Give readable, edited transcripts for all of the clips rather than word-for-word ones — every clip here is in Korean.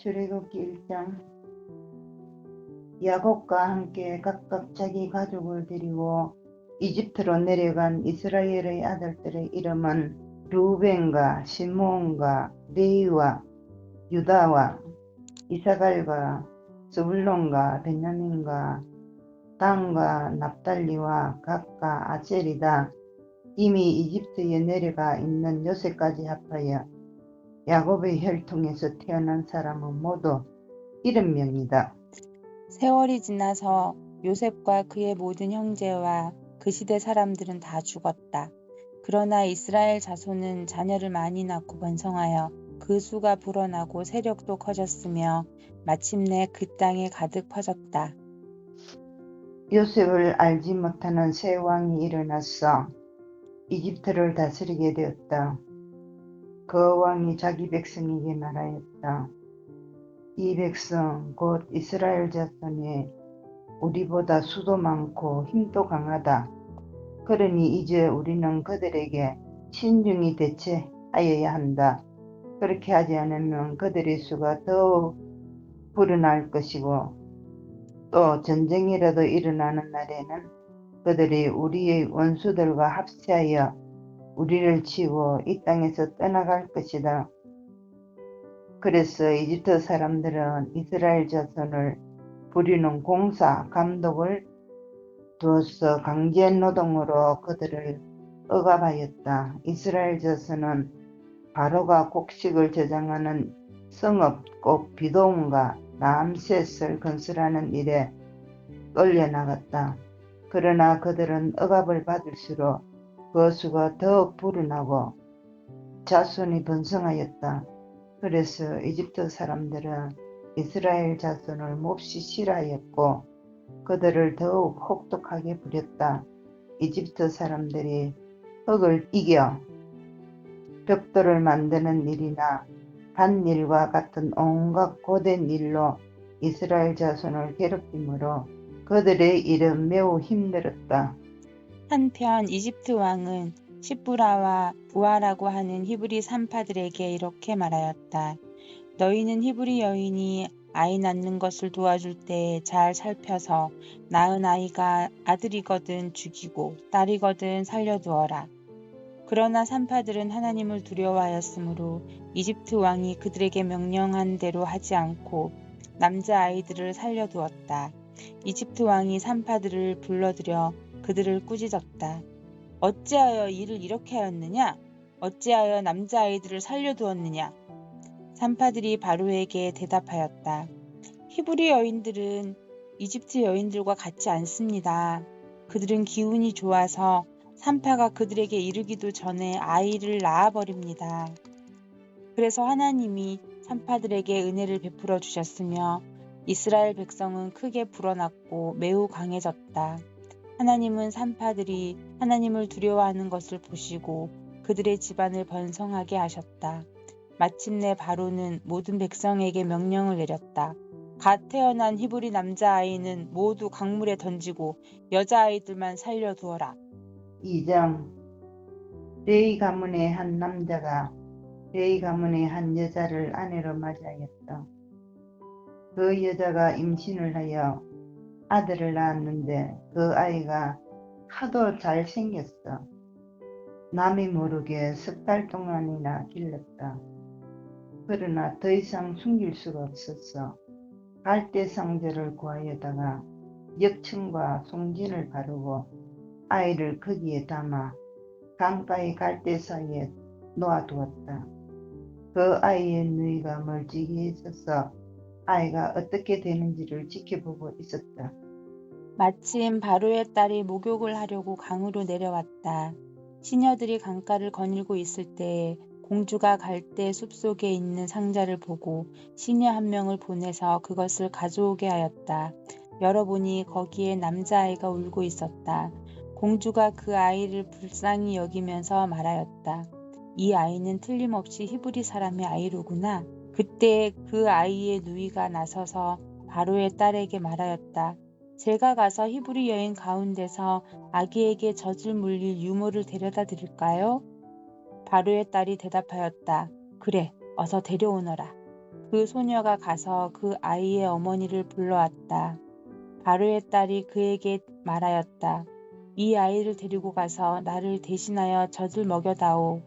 출애굽기 1장. 야곱과 함께 각각 자기 가족을 데리고 이집트로 내려간 이스라엘의 아들들의 이름은 르우벤과 시므온과 레위와 유다와 이사갈과 스불론과 베냐민과 단과 납달리와 gad과 아셀이다. 이미 이집트에 내려가 있는 요새까지 합하여 야곱의 혈통에서 태어난 사람은 모두 70명이다. 세월이 지나서 요셉과 그의 모든 형제와 그 시대 사람들은 다 죽었다. 그러나 이스라엘 자손은 자녀를 많이 낳고 번성하여 그 수가 불어나고 세력도 커졌으며 마침내 그 땅에 가득 퍼졌다. 요셉을 알지 못하는 새 왕이 일어나서 이집트를 다스리게 되었다. 그 왕이 자기 백성에게 말하였다. 이 백성 곧 이스라엘 자손이 우리보다 수도 많고 힘도 강하다. 그러니 이제 우리는 그들에게 신중히 대처하여야 한다. 그렇게 하지 않으면 그들의 수가 더욱 불어날 것이고 또 전쟁이라도 일어나는 날에는 그들이 우리의 원수들과 합세하여 우리를 치고 이 땅에서 떠나갈 것이다. 그래서 이집트 사람들은 이스라엘 자손을 부리는 공사, 감독을 두어서 강제 노동으로 그들을 억압하였다. 이스라엘 자손은 바로가 곡식을 저장하는 성읍 곧 비도움과 라암셋을 건설하는 일에 끌려나갔다. 그러나 그들은 억압을 받을수록 그 수가 더욱 불어나고 자손이 번성하였다. 그래서 이집트 사람들은 이스라엘 자손을 몹시 싫어하였고 그들을 더욱 혹독하게 부렸다. 이집트 사람들이 흙을 이겨 벽돌을 만드는 일이나 밭일과 같은 온갖 고된 일로 이스라엘 자손을 괴롭힘으로 그들의 일은 매우 힘들었다. 한편 이집트 왕은 시브라와 부아라고 하는 히브리 산파들에게 이렇게 말하였다. 너희는 히브리 여인이 아이 낳는 것을 도와줄 때 잘 살펴서 낳은 아이가 아들이거든 죽이고 딸이거든 살려두어라. 그러나 산파들은 하나님을 두려워하였으므로 이집트 왕이 그들에게 명령한 대로 하지 않고 남자 아이들을 살려두었다. 이집트 왕이 산파들을 불러들여 그들을 꾸짖었다. 어찌하여 일을 이렇게 하였느냐? 어찌하여 남자 아이들을 살려두었느냐? 산파들이 바로에게 대답하였다. 히브리 여인들은 이집트 여인들과 같지 않습니다. 그들은 기운이 좋아서 산파가 그들에게 이르기도 전에 아이를 낳아버립니다. 그래서 하나님이 산파들에게 은혜를 베풀어 주셨으며 이스라엘 백성은 크게 불어났고 매우 강해졌다. 하나님은 산파들이 하나님을 두려워하는 것을 보시고 그들의 집안을 번성하게 하셨다. 마침내 바로는 모든 백성에게 명령을 내렸다. 갓 태어난 히브리 남자아이는 모두 강물에 던지고 여자아이들만 살려두어라. 2장. 레위 가문의 한 남자가 레위 가문의 한 여자를 아내로 맞이하였다. 그 여자가 임신을 하여 아들을 낳았는데 그 아이가 하도 잘생겼어. 남이 모르게 10달 동안이나 길렀다. 그러나 더 이상 숨길 수가 없었어. 갈대 상자를 구하여다가 역청과 송진을 바르고 아이를 거기에 담아 강가의 갈대 사이에 놓아두었다. 그 아이의 누이가 멀찍이 있어서 아이가 어떻게 되는지를 지켜보고 있었다. 마침 바로의 딸이 목욕을 하려고 강으로 내려왔다. 시녀들이 강가를 거닐고 있을 때에 공주가 갈대 숲속에 있는 상자를 보고 시녀 한 명을 보내서 그것을 가져오게 하였다. 열어보니 거기에 남자아이가 울고 있었다. 공주가 그 아이를 불쌍히 여기면서 말하였다. 이 아이는 틀림없이 히브리 사람의 아이로구나. 그때 그 아이의 누이가 나서서 바로의 딸에게 말하였다. 제가 가서 히브리 여인 가운데서 아기에게 젖을 물릴 유모를 데려다 드릴까요? 바로의 딸이 대답하였다. 그래, 어서 데려오너라. 그 소녀가 가서 그 아이의 어머니를 불러왔다. 바로의 딸이 그에게 말하였다. 이 아이를 데리고 가서 나를 대신하여 젖을 먹여다오.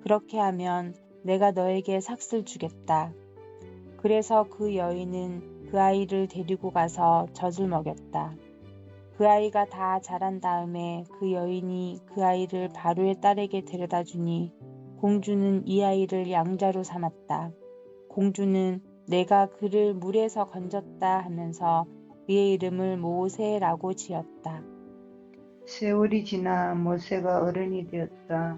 그렇게 하면 내가 너에게 삭슬 주겠다. 그래서 그 여인은 그 아이를 데리고 가서 젖을 먹였다. 그 아이가 다 자란 다음에 그 여인이 그 아이를 바로의 딸에게 데려다 주니 공주는 이 아이를 양자로 삼았다. 공주는 내가 그를 물에서 건졌다 하면서 그의 이름을 모세라고 지었다. 세월이 지나 모세가 어른이 되었다.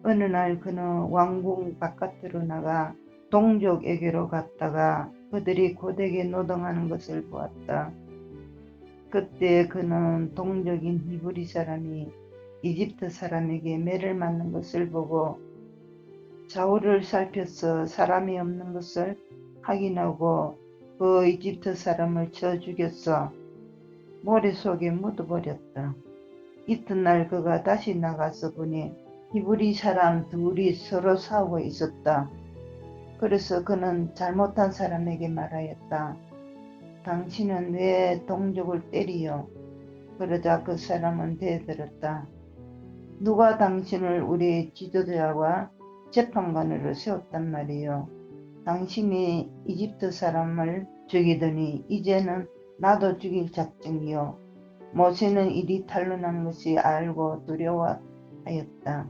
어느 날 그는 왕궁 바깥으로 나가 동족에게로 갔다가 그들이 고되게 노동하는 것을 보았다. 그때 그는 동족인 히브리 사람이 이집트 사람에게 매를 맞는 것을 보고 좌우를 살펴서 사람이 없는 것을 확인하고 그 이집트 사람을 쳐 죽였어 모래 속에 묻어버렸다. 이튿날 그가 다시 나가서 보니 히브리 사람 둘이 서로 싸우고 있었다. 그래서 그는 잘못한 사람에게 말하였다. 당신은 왜 동족을 때리요? 그러자 그 사람은 대들었다. 누가 당신을 우리 지도자와 재판관으로 세웠단 말이요. 당신이 이집트 사람을 죽이더니 이제는 나도 죽일 작정이요. 모세는 일이 탄로난 것이 알고 두려워하였다.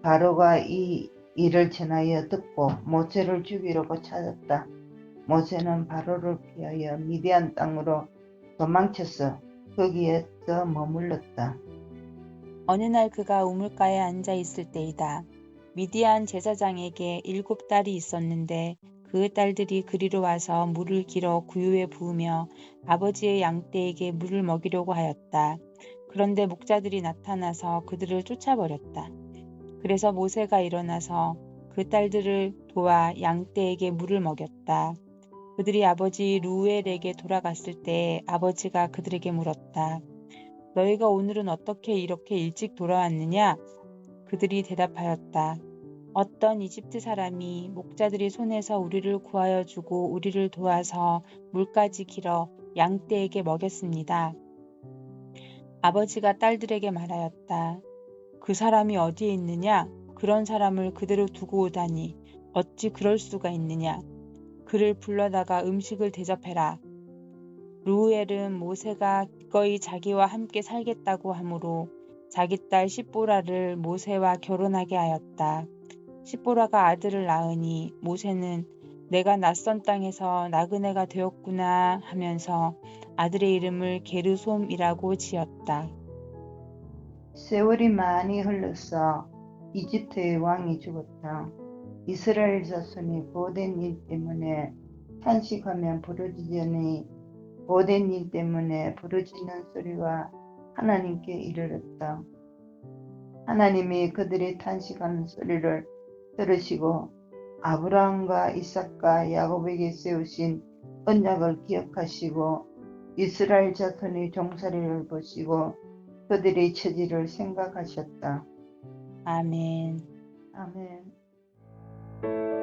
바로가 이 일을 전하여 듣고 모세를 죽이려고 찾았다. 모세는 바로를 피하여 미디안 땅으로 도망쳐서 거기에서 머물렀다. 어느 날 그가 우물가에 앉아 있을 때이다. 미디안 제사장에게 7딸이 있었는데 그 딸들이 그리로 와서 물을 길어 구유에 부으며 아버지의 양떼에게 물을 먹이려고 하였다. 그런데 목자들이 나타나서 그들을 쫓아버렸다. 그래서 모세가 일어나서 그 딸들을 도와 양떼에게 물을 먹였다. 그들이 아버지 루엘에게 돌아갔을 때 아버지가 그들에게 물었다. 너희가 오늘은 어떻게 이렇게 일찍 돌아왔느냐? 그들이 대답하였다. 어떤 이집트 사람이 목자들이 손에서 우리를 구하여 주고 우리를 도와서 물까지 길어 양떼에게 먹였습니다. 아버지가 딸들에게 말하였다. 그 사람이 어디에 있느냐? 그런 사람을 그대로 두고 오다니 어찌 그럴 수가 있느냐? 그를 불러다가 음식을 대접해라. 루엘은 모세가 기꺼이 자기와 함께 살겠다고 하므로 자기 딸 십보라를 모세와 결혼하게 하였다. 십보라가 아들을 낳으니 모세는 내가 낯선 땅에서 나그네가 되었구나 하면서 아들의 이름을 게르솜이라고 지었다. 세월이 많이 흘러서 이집트의 왕이 죽었다. 이스라엘 자손이 보된 일 때문에 탄식하면 부르짖으니 보된 일 때문에 부르짖는 소리가 하나님께 이르렀다. 하나님이 그들이 탄식하는 소리를 들으시고 아브라함과 이삭과 야곱에게 세우신 언약을 기억하시고 이스라엘 자손의 종살이를 보시고 그들의 처지를 생각하셨다. 아멘. 아멘.